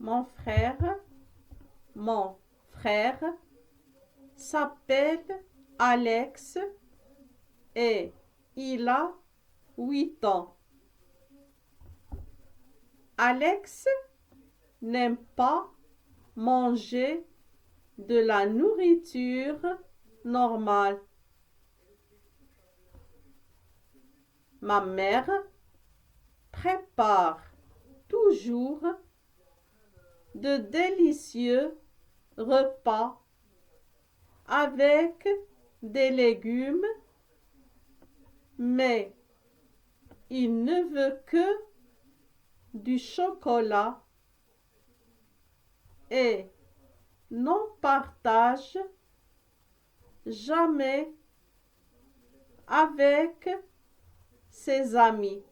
Mon frère s'appelle Alex et il a 8 ans. Alex n'aime pas manger de la nourriture normale. Ma mère prépare toujours de délicieux repas avec des légumes, mais il ne veut que du chocolat et n'en partage jamais avec ses amis.